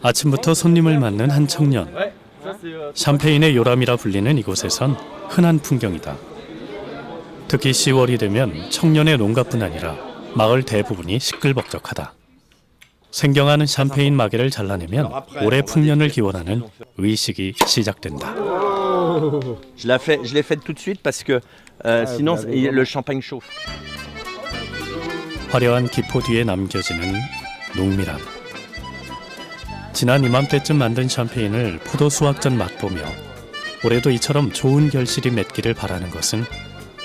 아침부터 손님을 맞는 한 청년. 샴페인의 요람이라 불리는 이곳에선 흔한 풍경이다. 특히 10월이 되면 청년의 농가뿐 아니라 마을 대부분이 시끌벅적하다. 생경하는 샴페인 마개를 잘라내면 올해 풍년을 기원하는 의식이 시작된다. Je l'ai faite tout de suite parce que sinon le champagne chauffe. 화려한 기포 뒤에 남겨지는 농밀함. 지난 이맘때쯤 만든 샴페인을 포도 수확 전 맛보며 올해도 이처럼 좋은 결실이 맺기를 바라는 것은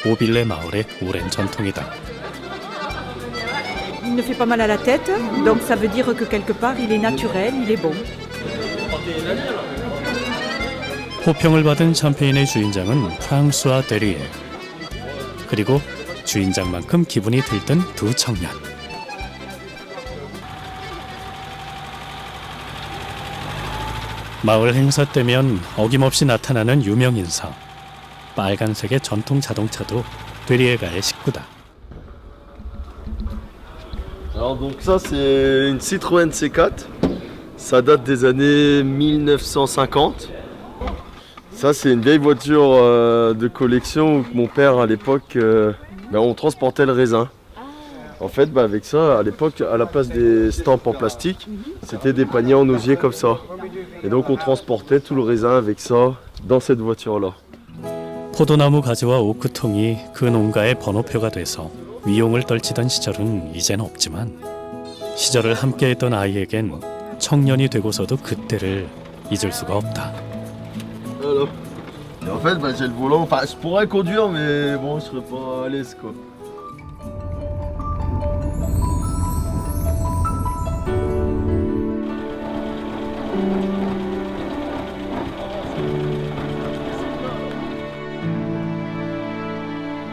오빌레 마을의 오랜 전통이다. Il ne fait pas mal à la tête, donc ça veut dire que quelque part il est naturel, il est bon. 호평을 받은 샴페인의 주인장은 프랑스와 데리에. 그리고 주인장만큼 기분이 들뜬 두 청년. 마을 행사 때면 어김없이 나타나는 유명 인사. 빨간색의 전통 자동차도 데리에가의 식구다. Alors donc ça c'est une Citroën C4, ça date des années 1950. Ça c'est une vieille voiture de collection où mon père à l'époque, on transportait le raisin. En fait avec ça à l'époque à la place des stampes en plastique, c'était des paniers en osier comme ça. Et donc on transportait tout le raisin avec ça dans cette voiture là. 포도나무 가지와 오크통이 그 농가의 번호표가 돼서 위용을 떨치던 시절은 이젠 없지만 시절을 함께했던 아이에겐 청년이 되고서도 그때를 잊을 수가 없다. Voilà. Et en fait j'ai le volant, enfin je pourrais conduire mais bon je serais pas à l'aise quoi.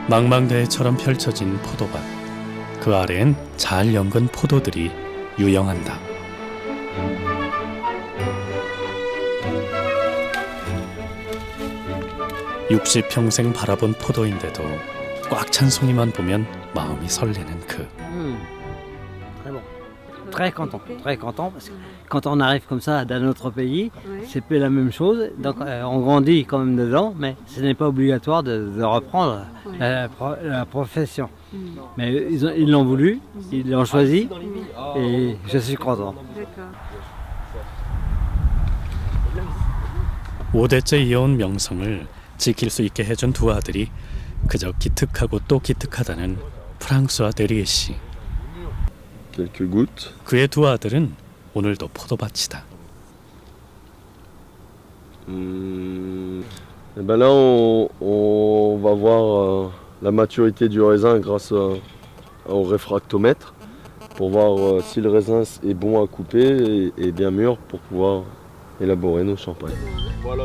망망대해처럼 펼쳐진 포도밭. 그 아래엔 잘 연근 포도들이 유영한다. (60평생) 바라본 포도인데도 꽉 찬 송이만 보면 마음이 설레는 그. Très bon. Très content parce que quand on arrive comme ça dans notre pays, c'est plus la même chose. Donc on grandit quand même dedans, mais ce n'est pas obligatoire de reprendre la profession. Mais ils l'ont voulu, ils l'ont choisi et je suis content. 5대째 이어온 명성을 지킬 수 있게 해준 두 아들이 그저 기특하고 또 기특하다는 프랑스와 데리에 씨. Quelques gouttes. 그의 두 아들은 오늘도 포도밭이다. Et ben là on va voir la maturité du raisin grâce au réfractomètre pour voir si le raisin est bon à couper et bien mûr pour pouvoir élaborer nos champagnes. Voilà.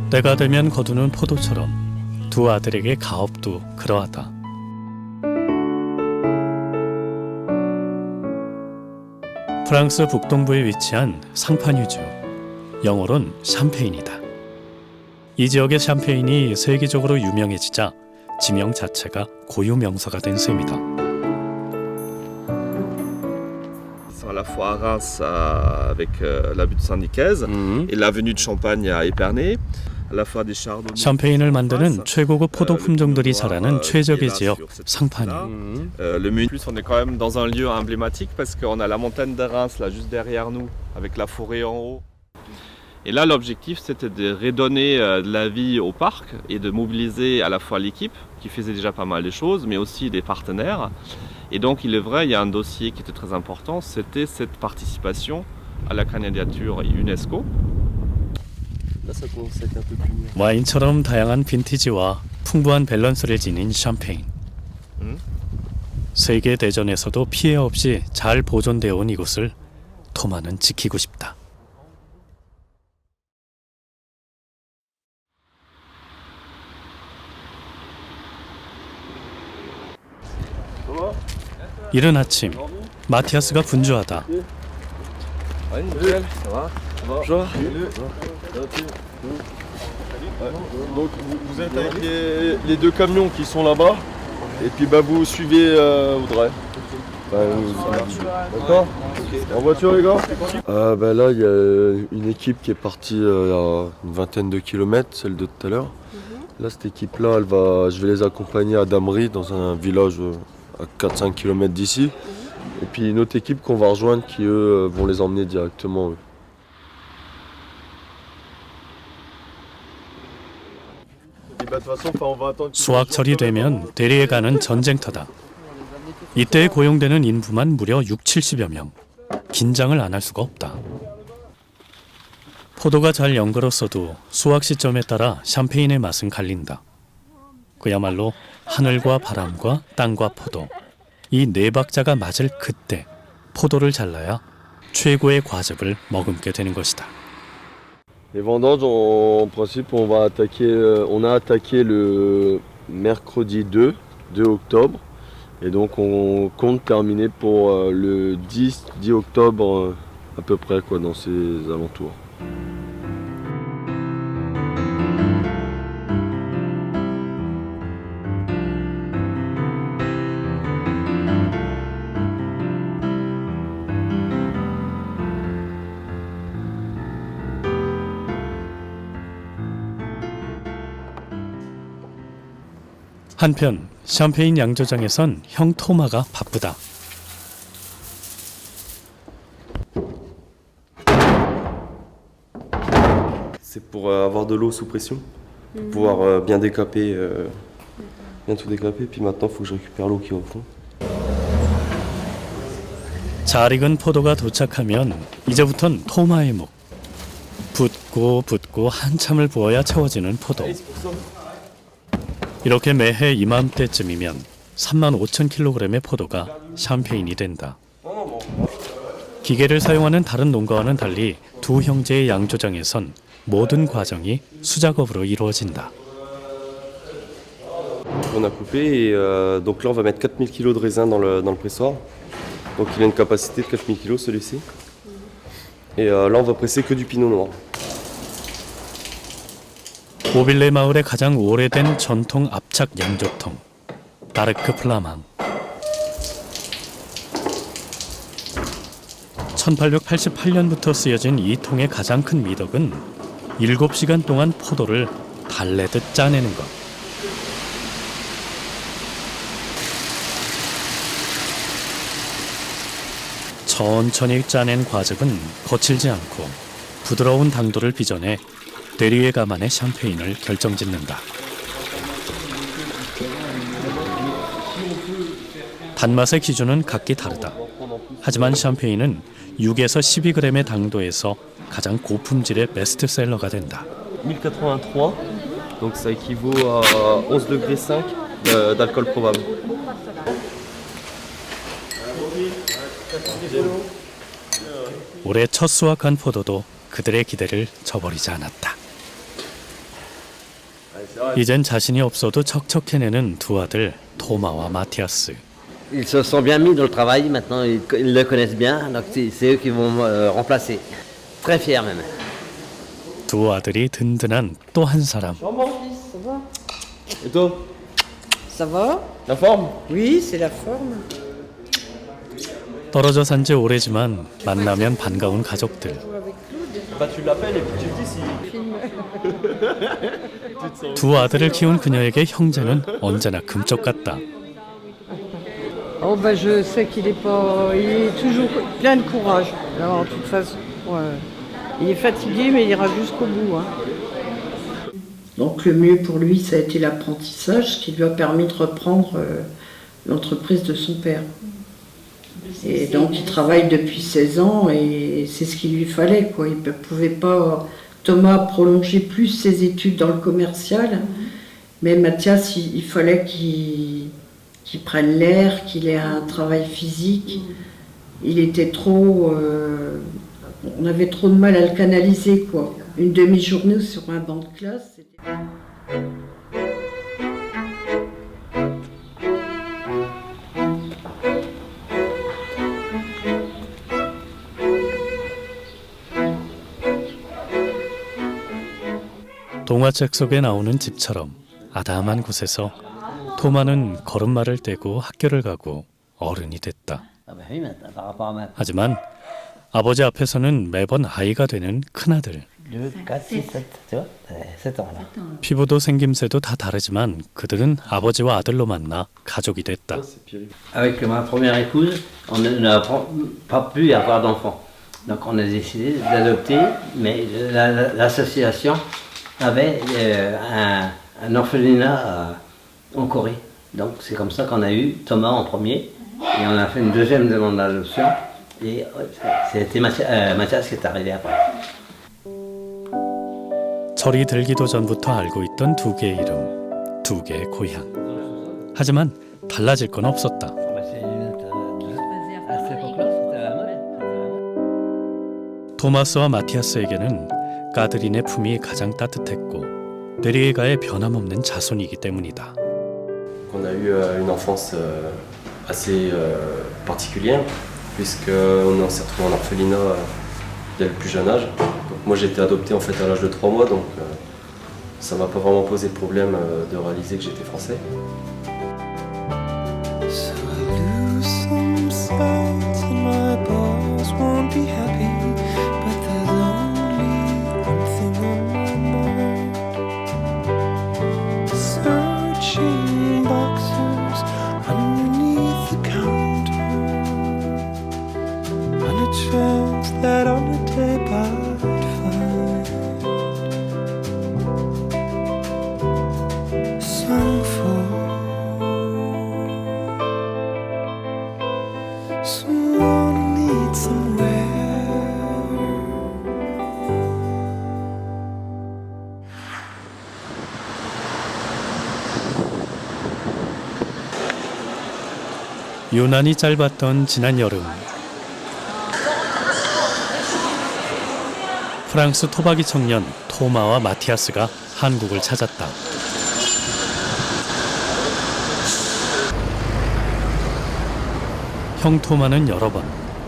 때가 되면 거두는 포도처럼 두 아들에게 가업도 그러하다. 프랑스 북동부에 위치한 상파뉴주, 영어론 샴페인이다. 이 지역의 샴페인이 세계적으로 유명해지자 지명 자체가 고유 명사가 된 셈이다. À la fois à Reims avec la butte Saint-Nicaise et l'avenue de Champagne à Épernay. 샴페인을 만드는 최고급 포도 품종들이 자라는 최적의 지역 상파뉴. Le menu, plus on est quand même dans un lieu emblématique parce qu'on a la montagne de Reims là juste derrière nous avec la forêt en haut. Et là l'objectif c'était de redonner de la vie au parc et de mobiliser à la fois l'équipe qui faisait déjà pas mal de choses mais aussi des partenaires. Et donc il est vrai, il y a un dossier qui était très important, c'était cette participation à la candidature UNESCO. 와인처럼 다양한 빈티지와 풍부한 밸런스를 지닌 샴페인. 세계 대전에서도 피해 없이 잘 보존되어 온 이곳을 토마는 지키고 싶다. 이른 아침, 마티아스가 분주하다. Bonjour. Donc vous êtes avec les deux camions qui sont là-bas et puis vous suivez Audrey. D'accord. En voiture les gars. Là il y a une équipe qui est partie à une vingtaine de kilomètres, celle de tout à l'heure. Là cette équipe là, je vais les accompagner à Damri dans un village à 4-5 km d'ici. Et puis une autre équipe qu'on va rejoindre qui eux vont les emmener directement. Eux. 수확철이 되면 대리에 가는 전쟁터다. 이때 고용되는 인부만 무려 60-70여 명. 긴장을 안 할 수가 없다. 포도가 잘 연걸었어도 수확 시점에 따라 샴페인의 맛은 갈린다. 그야말로 하늘과 바람과 땅과 포도, 이 네 박자가 맞을 그때 포도를 잘라야 최고의 과즙을 머금게 되는 것이다. Les vendanges, en principe, on a attaqué le mercredi 2 octobre. Et donc on compte terminer pour le 10 octobre à peu près quoi, dans ces alentours. 한편 샴페인 양조장에선 형 토마가 바쁘다. C'est pour avoir de l'eau sous pression, pour pouvoir bien décaper, bien tout décaper. Puis maintenant, il faut que je récupère l'eau qui est au fond. 잘 익은 포도가 도착하면 이제부턴 토마의 목. 붓고 한참을 부어야 채워지는 포도. 이렇게 매해 이맘때쯤이면 35,000kg의 포도가 샴페인이 된다. 기계를 사용하는 다른 농가와는 달리 두 형제의 양조장에선 모든 과정이 수작업으로 이루어진다. On a coupé et donc là, on va mettre 4000 kg de raisin dans le pressoir. Donc il a une capacité de 4000 kg celui-ci. Et là, on va presser que du pinot noir. 오빌레 마을의 가장 오래된 전통 압착 양조통, 다르크 플라망. 1888년부터 쓰여진 이 통의 가장 큰 미덕은 7시간 동안 포도를 달래듯 짜내는 것. 천천히 짜낸 과즙은 거칠지 않고 부드러운 당도를 빚어내 대리에 가만의 샴페인을 결정짓는다. 단맛의 기준은 각기 다르다. 하지만 샴페인은 6에서 12g의 당도에서 가장 고품질의 베스트셀러가 된다. 1083, donc ça équivaut à 11 degrés 5 d'alcool probable. 올해 첫 수확한 포도도 그들의 기대를 저버리지 않았다. 이젠 자신이 없어도 척척해내는 두 아들 토마와 마티아스. Ils se sont bien mis dans le travail, maintenant ils le connaissent bien, donc c'est eux qui vont me remplacer. Très fier même. 두 아들이 든든한 또 한 사람. Et toi? Ça va? La forme? Oui, c'est la forme. 떨어져 산 지 오래지만 만나면 반가운 가족들. Bah tu l'appelles et puis tu dis si. 두 아들을 키운 그녀에게 형제는 언제나 금쪽 같다. Oh bah je sais qu'il est toujours plein de courage. Alors de toute façon, il est fatigué mais il ira jusqu'au bout. Hein. Donc le mieux pour lui, ça a été l'apprentissage qui lui a permis de reprendre l'entreprise de son père. Et donc il travaille depuis 16 ans et c'est ce qu'il lui fallait, quoi. Il ne pouvait pas, Thomas, prolonger plus ses études dans le commercial, mais Mathias, il fallait qu'il prenne l'air, qu'il ait un travail physique. Il était trop... on avait trop de mal à le canaliser, quoi. Une demi-journée sur un banc de classe, c'était... 동화책 속에 나오는 집처럼 아담한 곳에서 토마는 걸음마를 떼고 학교를 가고 어른이 됐다. Ah bah oui, maintenant, par rapport à maintenant. 하지만 아버지 앞에서는 매번 아이가 되는 큰아들. 2, 4, 6, 7, tu vois 7 ans là. 피부도 생김새도 다 다르지만 그들은 아버지와 아들로 만나 가족이 됐다. Avec ma première épouse, on n'a pas pu avoir d'enfants. Donc on a décidé d'adopter, mais l'association avait un orphelinat en Corée. Donc c'est comme ça qu'on a eu Thomas en premier, et on a fait une deuxième demande d'adoption, et c'était Mathias qui est arrivé après. 철이 들기도 전부터 알고 있던 두 개의 이름, 두 개의 고향. 하지만 달라질 건 없었다. À cette époque-là, c'était à la mode. 토마스와 마티아스에게는 까드린의 품이 가장 따뜻했고 네리에가의 변함없는 자손이기 때문이다. On a eu une enfance assez particulière, puisqu'on s'est retrouvé en orphelinat dès le plus jeune âge. Donc moi j'ai été adopté en fait à l'âge de 3 mois, donc ça m'a pas vraiment posé de problème de réaliser que j'étais français. That on a tape I'd find sung for someone who needs somewhere. 유난히 짧았던 지난 여름. 프랑스 토박이 청년 토마와 마티아스가 한국을 찾았다. 형 토마는 여러 번,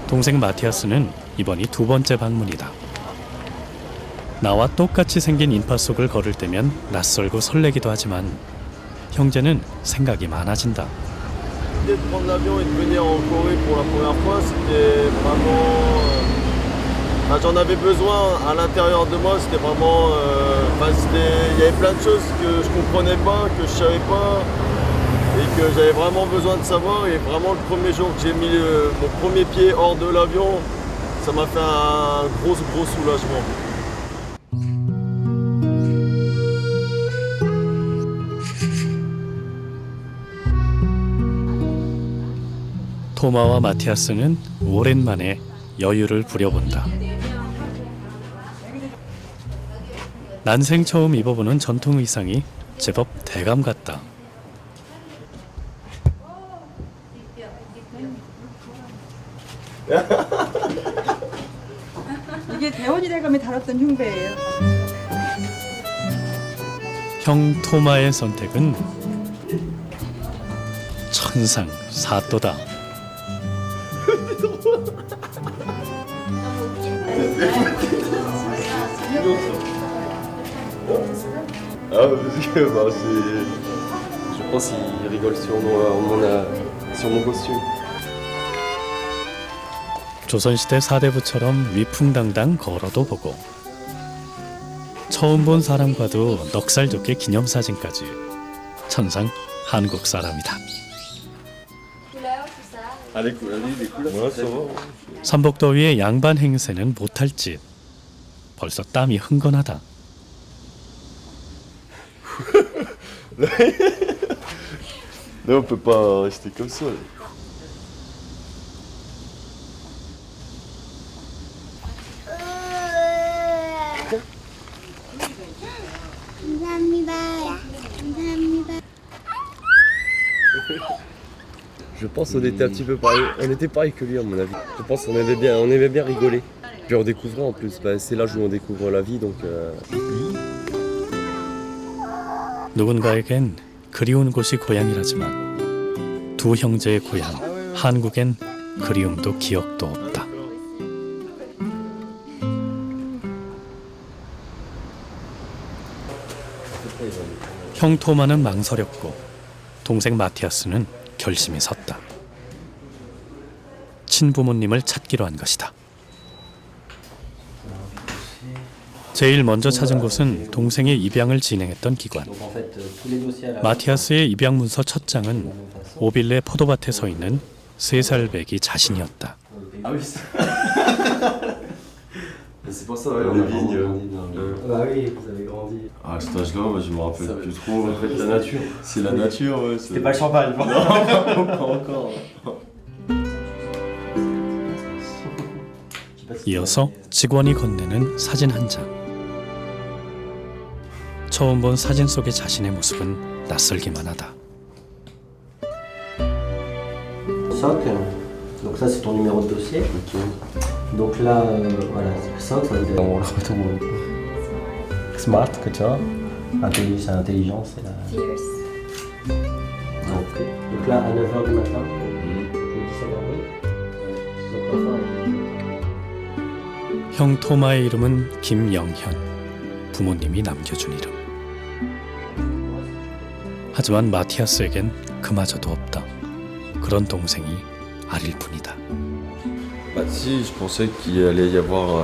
동생 마티아스는 이번이 두 번째 방문이다. 나와 똑같이 생긴 인파 속을 걸을 때면 낯설고 설레기도 하지만 형제는 생각이 많아진다. L'idée de prendre l'avion et de venir en Corée pour la première fois, c'était vraiment... j'en avais besoin à l'intérieur de moi, c'était vraiment... il y avait plein de choses que je comprenais pas, que je savais pas, et que j'avais vraiment besoin de savoir. Et vraiment le premier jour que j'ai mis mon premier pied hors de l'avion, ça m'a fait un gros soulagement. 토마와 마티아스는 오랜만에 여유를 부려본다. 난생 처음 입어보는 전통 의상이 제법 대감 같다. 이게 대원이 대감이 달았던 흉배예요. 형 토마의 선택은 천상사또다. Ah, parce que bah, c'est... Je pense qu'il rigole sur mon costume. 조선시대 사대부처럼 위풍당당 걸어도 보고 처음 본 사람과도 넉살 좋게 기념사진까지 천상 한국 사람이다. Ah, les couleurs, ouais, ça va. 삼복더위의 양반 행세는 못할 짓. 벌써 땀이 흥건하다. Là, on peut pas rester comme ça. Je pense qu'on était un petit peu pareil, on était pareil que lui à mon avis. Je pense qu'on aimait bien rigoler. Puis on découvrait en plus, c'est l'âge où on découvre la vie donc... 누군가에겐 그리운 곳이 고향이라지만 두 형제의 고향 한국엔 그리움도 기억도 없다. 형 토마는 망설였고 동생 마티아스는 결심이 섰다. 친부모님을 찾기로 한 것이다. 제일 먼저 찾은 곳은 동생의 입양을 진행했던 기관. 마티아스의 입양 문서 첫 장은 오빌레 포도밭에 서 있는 3살 배기 자신이었다. C'est pour ça, ouais, on a vraiment grandi. Bah oui, vous avez grandi. À cet âge-là, moi, je me rappelle plus trop. En fait, la nature. C'est la nature, ouais. C'était pas le champagne. Non, pas encore. 이어서 직원이 건네는 사진 한 장. 처음 본 사진 속의 자신의 모습은 낯설기만 하다. Soc. Donc ça c'est ton numéro de dossier. Donc là, voilà, Soc, ça veut dire on le retrouve. Smart que tu as. C'est l'intelligence. C'est la... Donc là, à 9h du matin, le 17 avril. Donc la 형 토마의 이름은 김영현. 부모님이 남겨준 이름. 하지만 마티아스에겐 그마저도 없다. 그런 동생이 아릴 뿐이다. Bah si, je pensais qu'il allait y avoir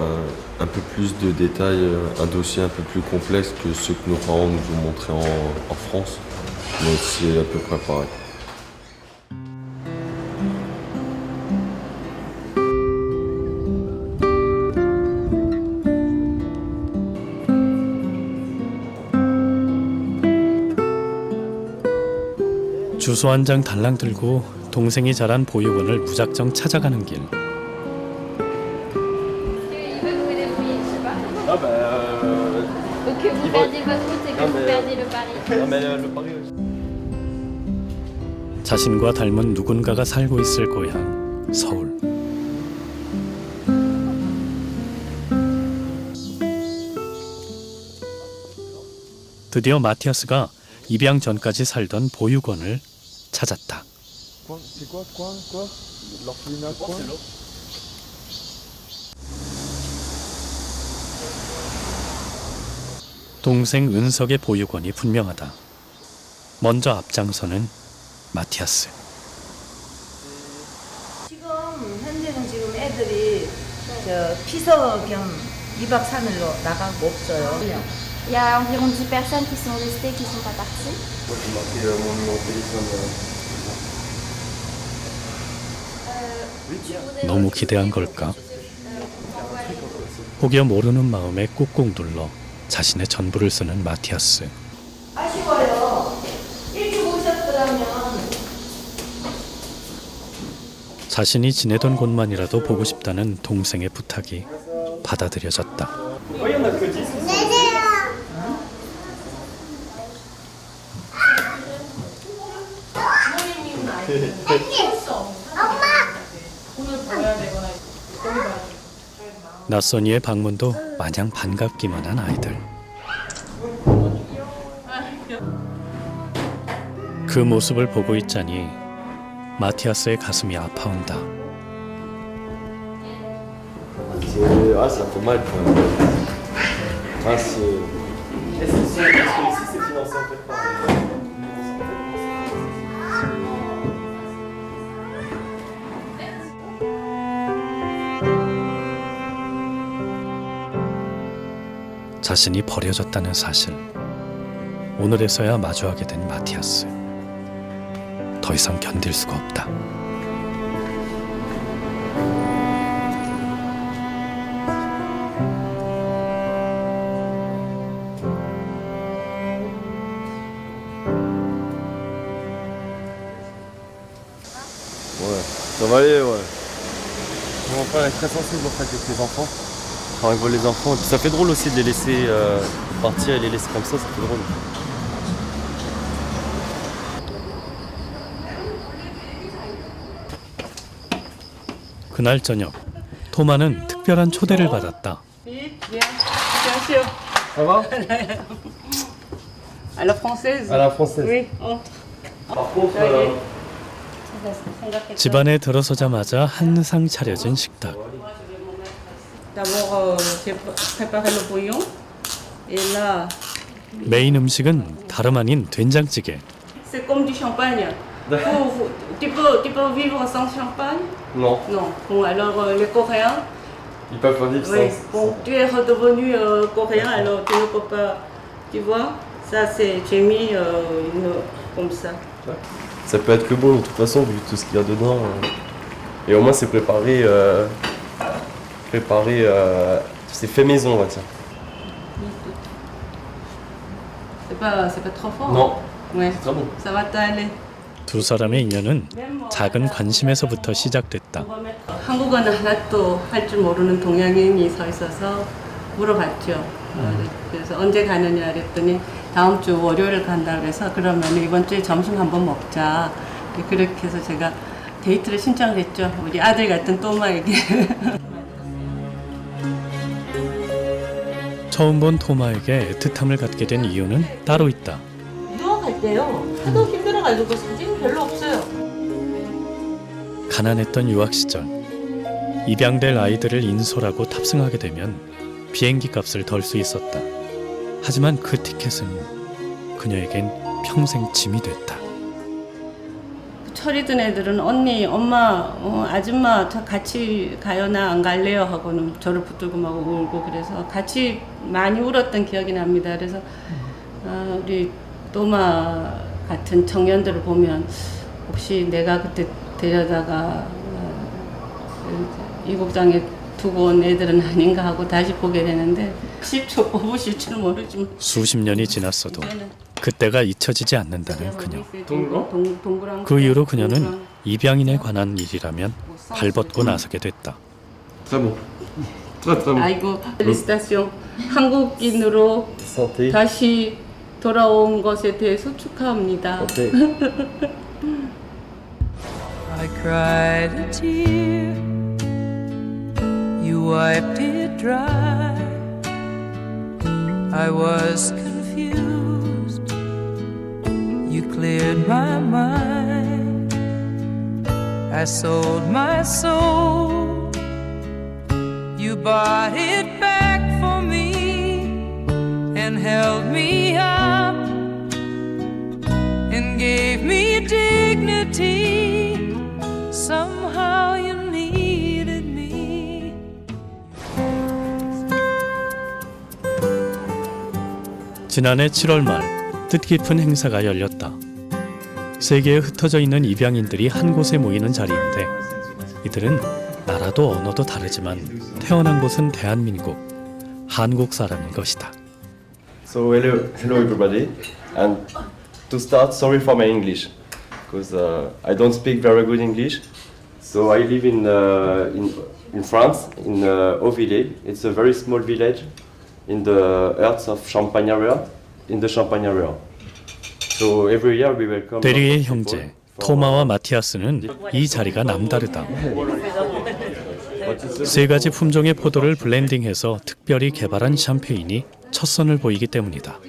un peu plus de détails, un dossier un peu plus complexe que ceux que nos parents nous ont montrés en France. Mais c'est à peu près pareil. 주소 한 장 달랑 들고 동생이 자란 보육원을 무작정 찾아가는 길. Que vous perdiez votre route et que vous perdiez le pari. Non, mais le pari aussi. 자신과 닮은 누군가가 살고 있을 고향 서울. 드디어 마티아스가 입양 전까지 살던 보육원을 찾았다. 동생 은석의 보육원이 분명하다. 먼저 앞장서는 마티아스. 지금 현재는 지금 애들이 피서 겸 2박 3일로 나가고 없어요. Il y a environ 10 personnes qui sont restées, qui sont pas parties. Moi j'ai marqué mon numéro de téléphone. 너무 기대한 걸까? 혹여 모르는 마음에 꾹꾹 눌러 자신의 전부를 쓰는 마티아스. 아쉬워요. 일찍 오셨더라면. 자신이 지내던 곳만이라도 보고 싶다는 동생의 부탁이 받아들여졌다. 낯선 이의 방문도 마냥 반갑기만 한 아이들. 그 모습을 보고 있자니 마티아스의 가슴이 아파온다. Ah, ça fait mal quand même. Ah, c'est... 자신이 버려졌다는 사실. 오늘에서야 마주하게 된 마티아스. 더 이상 견딜 수가 없다. Ouais, ça va aller, ouais. Mon frère est très sensible en fait avec les enfants. Quand il voit les enfants, et puis ça fait drôle aussi de les laisser partir et les laisser comme ça fait drôle. 그날 저녁, 토마는 특별한 초대를 받았다. Ça va? À la française. À la française. Oui. Par contre, 집안에 들어서자마자 한상 차려진 식탁. D'abord, j'ai préparé le bouillon. Et là, 메인 음식은 다름 아닌 된장찌개. c'est comme du champagne. Tu peux vivre sans champagne? Non. Non. Bon, alors les Coréens? Ils peuvent pas vivre Oui. sans. Bon, tu es redevenu coréen, alors tu ne peux pas. Tu vois? Ça, c'est. J'ai mis comme ça. Ça peut être que bon de toute façon vu tout ce qu'il y a dedans. Et au moins c'est préparé. C'est fait maison, on va dire. C'est pas trop fort. Non. Ouais. C'est très bon. Ça va t'aller. 두 사람의 인연은 작은 관심에서부터 시작됐다. 한국어는 하나도 할 줄 모르는 동양인이 서 있어서 물어봤죠. 그래서 언제 가느냐 그랬더니 다음 주 월요일 간다 그래서 그러면 이번 주에 점심 한번 먹자. 그렇게 해서 제가 데이트를 신청을 했죠. 우리 아들 같은 또마에게. 처음 본 토마에게 애틋함을 갖게 된 이유는 따로 있다. 유학할 때요. 하도 힘들어가지고 사진 별로 없어요. 가난했던 유학 시절 입양될 아이들을 인솔하고 탑승하게 되면 비행기 값을 덜 수 있었다. 하지만 그 티켓은 그녀에겐 평생 짐이 됐다. 철이 든 애들은 언니, 엄마, 아줌마 저 같이 가요 나 안 갈래요 하고는 저를 붙들고 막 울고 그래서 같이 많이 울었던 기억이 납니다. 그래서 우리 또마 같은 청년들을 보면 혹시 내가 그때 데려다가 이국장에 두고 온 애들은 아닌가 하고 다시 보게 되는데 10초 뽑으실 줄 모르지만 수십 년이 지났어도 그때가 잊혀지지 않는다는 그녀. 동그란 그 이후로 그녀는 입양인에 관한 일이라면 발벗고 나서게 됐다. Très bon. Très très bon. 아이고, 펠리시타시옹. 한국인으로 Santé. 다시 돌아온 것에 대해서 축하합니다. Santé. I cried a tear, you wiped it dry. I was confused, you cleared my mind. I sold my soul, you bought it back for me and held me up and gave me dignity. Somehow you needed me. 지난해 7월 말 뜻깊은 행사가 열렸다. 세계에 흩어져 있는 입양인들이 한 곳에 모이는 자리인데 이들은 나라도 언어도 다르지만 태어난 곳은 대한민국, 한국 사람인 것이다. So hello everybody. And to start, sorry for my English, because I don't speak very good English. So I live in France, in Auvillers. It's a very small village in the heart of Champagne area, in the Champagne area. So every year we welcome. 데리의 형제 토마와 마티아스는 이 자리가 남다르다. 세 가지 품종의 포도를 블렌딩해서 특별히 개발한 샴페인이 첫 선을 보이기 때문이다.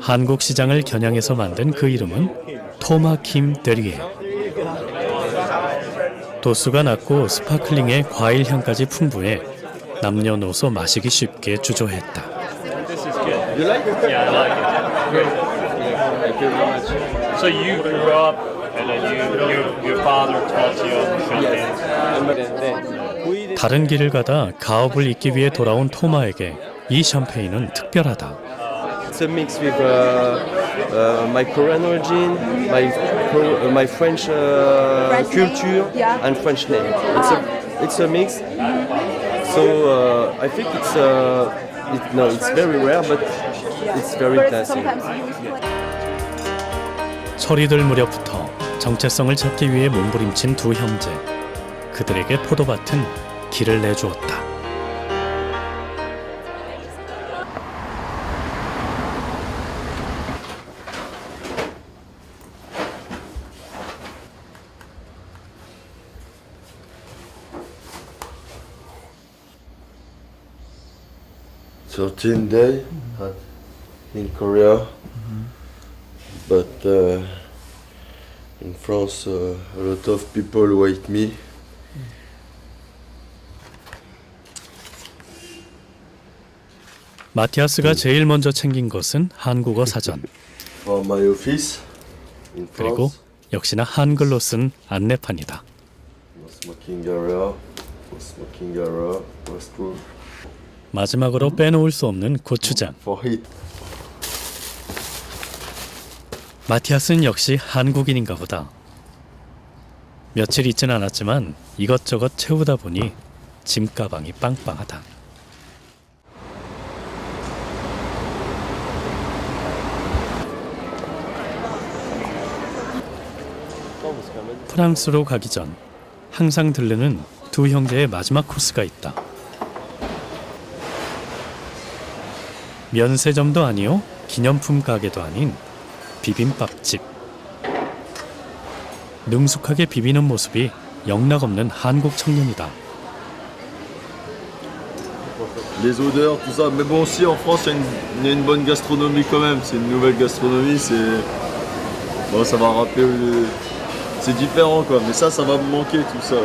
한국 시장을 겨냥해서 만든 그 이름은 토마킴 데리에. 도수가 낮고 스파클링에 과일 향까지 풍부해 남녀노소 마시기 쉽게 주조했다. You like it? Yeah, I like it. Thank you very much. So you grew up and then your father taught you champagne. 다른 길을 가다 가업을 잇기 위해 돌아온 토마에게 이 샴페인은 특별하다. It's a mix with my Korean origin, my French culture and French name. It's a mix. So I think it's very rare, but it's very tasty. 철이 들 무렵부터 정체성을 찾기 위해 몸부림친 두 형제. 그들에게 포도밭은 길을 내주었다. Day in Korea, but in France a lot of people wait me. 마티아스가 제일 먼저 챙긴 것은 한국어 사전. For my office in 그리고 France. 역시나 한글로 쓴 안내판이다. Smoking area, smoking area, restroom. 마지막으로 빼놓을 수 없는 고추장. For heat. 마티아스는 역시 한국인인가 보다. 며칠 있진 않았지만 이것저것 채우다 보니 짐가방이 빵빵하다. 프랑스로 가기 전 항상 들르는 두 형제의 마지막 코스가 있다. 면세점도 아니요, 기념품 가게도 아닌 비빔밥집. 능숙하게 비비는 모습이 영락없는 한국 청년이다. Les odeurs, tout ça. Mais bon, aussi en France, il y a une bonne gastronomie quand même. C'est une nouvelle gastronomie. Bon, ça va rappeler. C'est différent quoi. Mais ça va me manquer tout ça.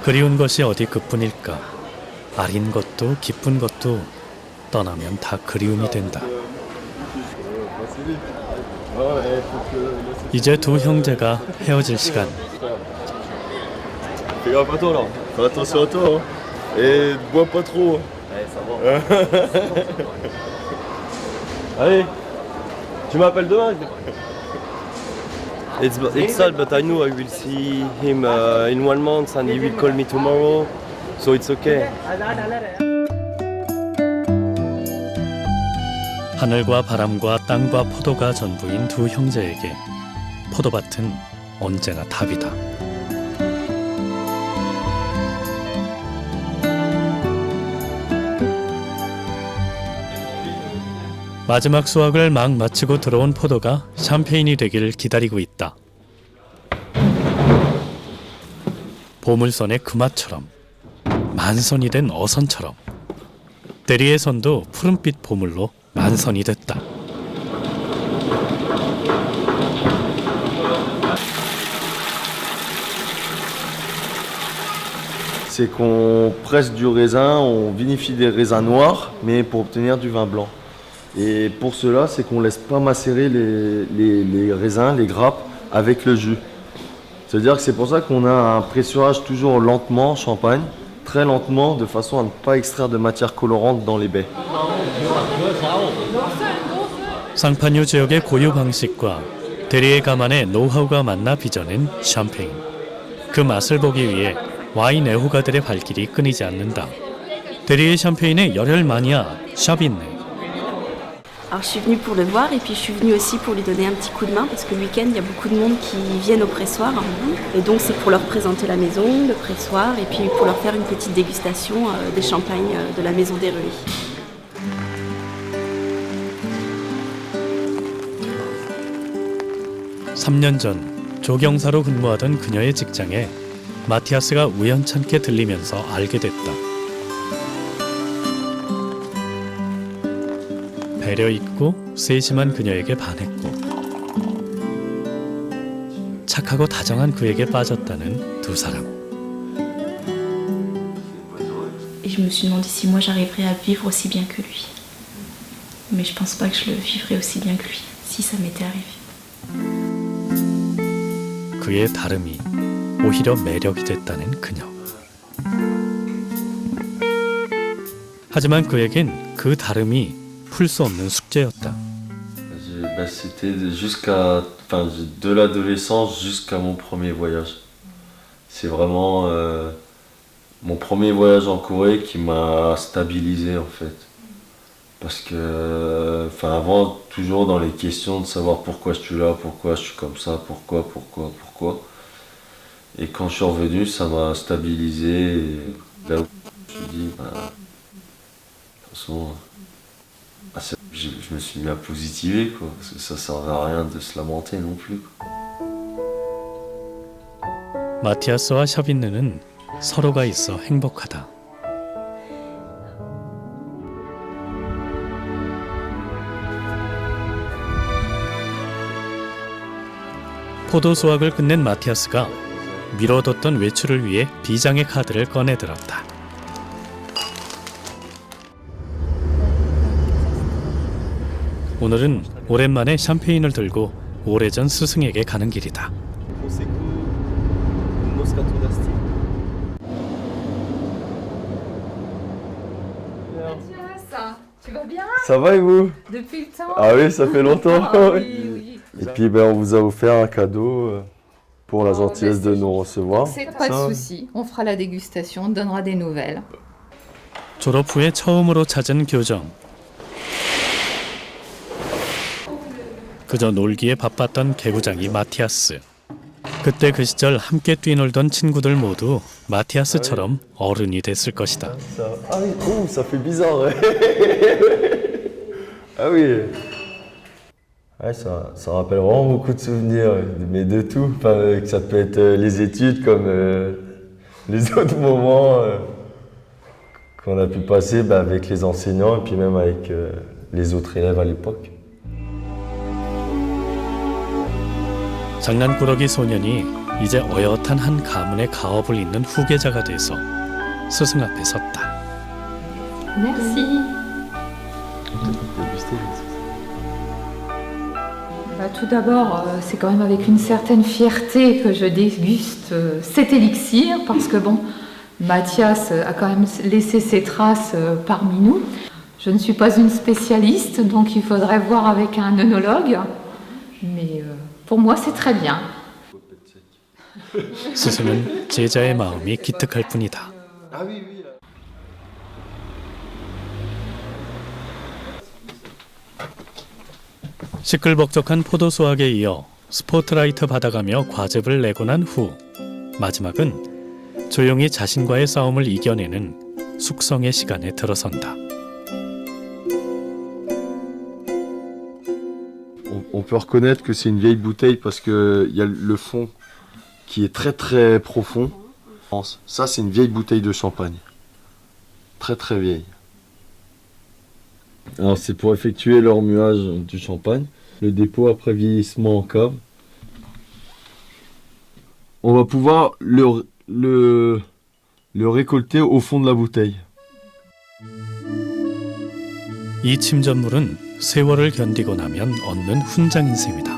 그리운 것이 어디 그뿐일까. 아린 것도 기쁜 것도 떠나면 다 그리움이 된다. 이제 두 형제가 헤어질 시간. Fais gaffe à toi là. Fais attention à toi. Et bois pas trop. Allez, tu m'appelles demain. It's sad, but I know I will see him in 1 month and he will call me tomorrow, so it's okay. 하늘과 바람과 땅과 포도가 전부인 두 형제에게 포도밭은 언제나 답이다. 마지막 수확을 막 마치고 들어온 포도가 샴페인이 되기를 기다리고 있다. 보물선의 금화처럼, 만선이 된 어선처럼 대리의 선도 푸른빛 보물로 만선이 됐다. C'est qu'on presse du raisin, on vinifie des raisins noirs, mais pour obtenir du vin blanc. Et pour cela, c'est qu'on laisse pas macérer les raisins, les grappes, avec le jus. C'est-à-dire que c'est pour ça qu'on a un pressurage toujours lentement, champagne, très lentement, de façon à ne pas extraire de matière colorante dans les baies. 상파뉴 지역의 고유 방식과 대리의 가만의 노하우가 만나 빚어낸 샴페인. 그 맛을 보기 위해 와인 애호가들의 발길이 끊이지 않는다. 대리의 샴페인의 열혈 마니아 샤빈네. Alors je suis venue pour le voir et puis je suis venue aussi pour lui donner un petit coup de main parce que le week-end il y a beaucoup de monde qui viennent au pressoir et donc c'est pour leur présenter la maison, le pressoir et puis pour leur faire une petite dégustation des champagnes de la maison des Ruys. (3년) 전 조경사로 근무하던 그녀의 직장에 마티아스가 우연찮게 들리면서 알게 됐다. 배려 있고 세심한 그녀에게 반했고 착하고 다정한 그에게 빠졌다는 두 사람. Et je me suis demandé si moi j'arriverais à vivre aussi bien que lui. Mais je pense pas que je le vivrais aussi bien que lui si ça m'était arrivé. 그의 다름이 오히려 매력이 됐다는 그녀. 하지만 그에겐 그 다름이 풀 수 없는 숙제였다. C'était de l'adolescence jusqu'à mon premier voyage. C'est vraiment mon premier voyage en Corée qui m'a stabilisé en fait. Parce que, avant, toujours dans les questions de savoir pourquoi je suis là, pourquoi je suis comme ça, pourquoi. Et quand je suis revenu, ça m'a stabilisé. Et là où je me suis dit, de toute façon, je me suis mis à positiver, quoi, parce que ça servait à rien de se lamenter non plus. 마티아스와 샤빈느는 서로가 있어 행복하다. 포도 수확을 끝낸 마티아스가 미뤄뒀던 외출을 위해 비장의 카드를 꺼내들었다. 오늘은 오랜만에 샴페인을 들고 오래전 스승에게 가는 길이다. Tu vas bien? Ça va et vous? Depuis le temps? Ah oui, ça fait longtemps. Ah oui. Et puis ben, on vous a offert un cadeau pour la gentillesse de nous recevoir. C'est pas de souci. On fera la dégustation, on donnera des nouvelles. 졸업 후에 처음으로 찾은 교정. 그저 놀기에 바빴던 개구장이 마티아스. 그때 그 시절 함께 뛰놀던 친구들 모두 마티아스처럼 어른이 됐을 것이다. Ah oui, oh, ça fait bizarre. Ah oui. Ouais, ça rappelle vraiment beaucoup de souvenirs, mais de tout. Enfin, que ça peut être les études comme les autres moments qu'on a pu passer avec les enseignants et puis même avec les autres élèves à l'époque. 장난꾸러기 소년이 이제 어엿한 한 가문의 가업을 잇는 후계자가 돼서 스승 앞에 섰다. Merci. Tout d'abord, c'est quand même avec une certaine fierté que je déguste cet élixir parce que bon, Mathias a quand même laissé ses traces parmi nous. Je ne suis pas une spécialiste, donc il faudrait voir avec un œnologue, mais pour moi c'est très bien. 스승은 제자의 마음이 기특할 뿐이다. 시끌벅적한 포도 수확에 이어 스포트라이트 받아가며 과즙을 내고 난 후 마지막은 조용히 자신과의 싸움을 이겨내는 숙성의 시간에 들어선다. On peut reconnaître que c'est une vieille bouteille parce qu'il y a le fond qui est très très profond. Ça c'est une vieille bouteille de champagne. Très très vieille. Alors c'est pour effectuer le remuage du champagne. Le dépôt après vieillissement en cave. On va pouvoir le récolter au fond de la bouteille. 이 침전물은 세월을 견디고 나면 얻는 훈장인 셈이다.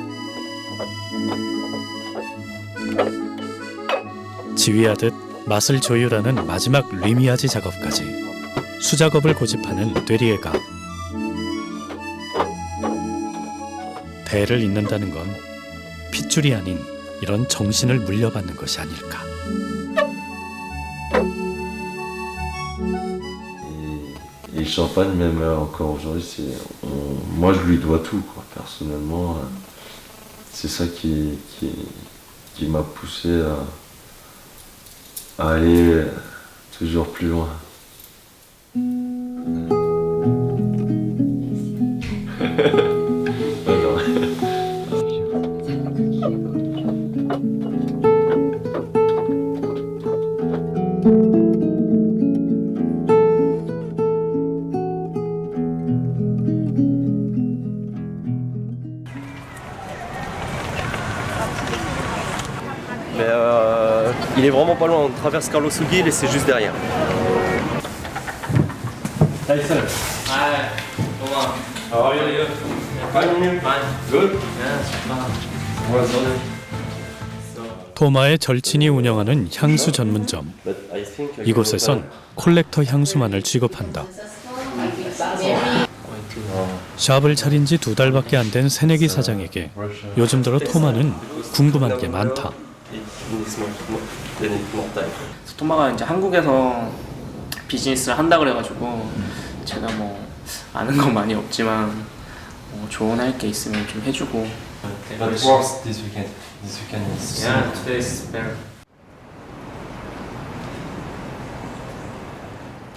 지휘하듯 맛을 조율하는 마지막 리미아지 작업까지 수작업을 고집하는 되리에가 대를 잇는다는 건 핏줄이 아닌 이런 정신을 물려받는 것이 아닐까. Et le champagne, même encore aujourd'hui, moi je lui dois tout, quoi. Personnellement. C'est ça qui m'a poussé à aller toujours plus loin. Mais il est vraiment pas loin, on traverse Carlos Huguil et c'est juste derrière. Hey, sir. Hi. How are you? Fine. Good. 토마의 절친이 운영하는 향수 전문점. 이곳에선 콜렉터 향수만을 취급한다. 샵을 차린 지 2달밖에 안 된 새내기 사장에게 요즘 들어 토마는 궁금한 게 많다. 토마가 이제 한국에서 비즈니스를 한다 그래가지고 제가 뭐 아는 건 많이 없지만 조언할 게 있으면 좀 해주고. But it works this weekend. This weekend is. Yeah, today is better.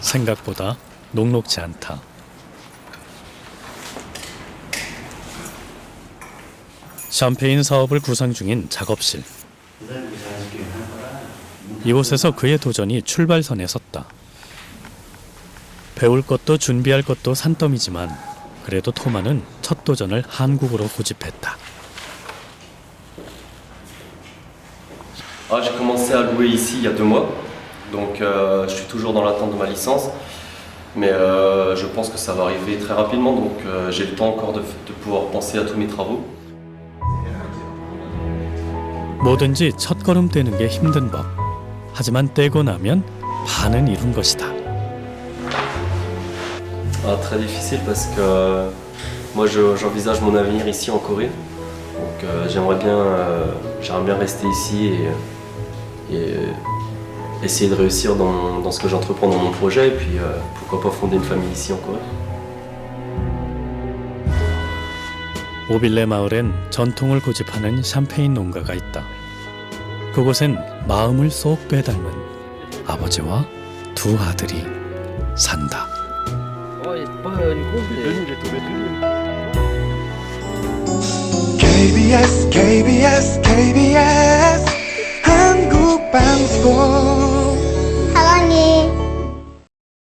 생각보다 녹록지 않다. 샴페인 사업을 구상 중인 작업실. 이곳에서 그의 도전이 출발선에 섰다. 배울 것도 준비할 것도 산더미지만 그래도 토마는 첫 도전을 한국으로 고집했다. J'ai commencé à louer ici il y a 2 mois, donc je suis toujours dans l'attente de ma licence. Mais je pense que ça va arriver très rapidement, donc j'ai le temps encore de pouvoir penser à tous mes travaux. 뭐든지 첫걸음 떼는 게 힘든 법. 하지만 떼고 나면 반은 이룬 것이다. Ah, très difficile parce que moi j'envisage mon avenir ici en Corée. Donc j'aimerais bien rester ici et essayer de réussir dans ce que j'entreprends dans mon projet et puis pourquoi pas fonder une famille ici en Corée. 오빌레 마을엔 전통을 고집하는 샴페인 농가가 있다. 그곳엔 마음을 쏙 빼닮은 아버지와 두 아들이 산다. KBS KBS KBS 한국방송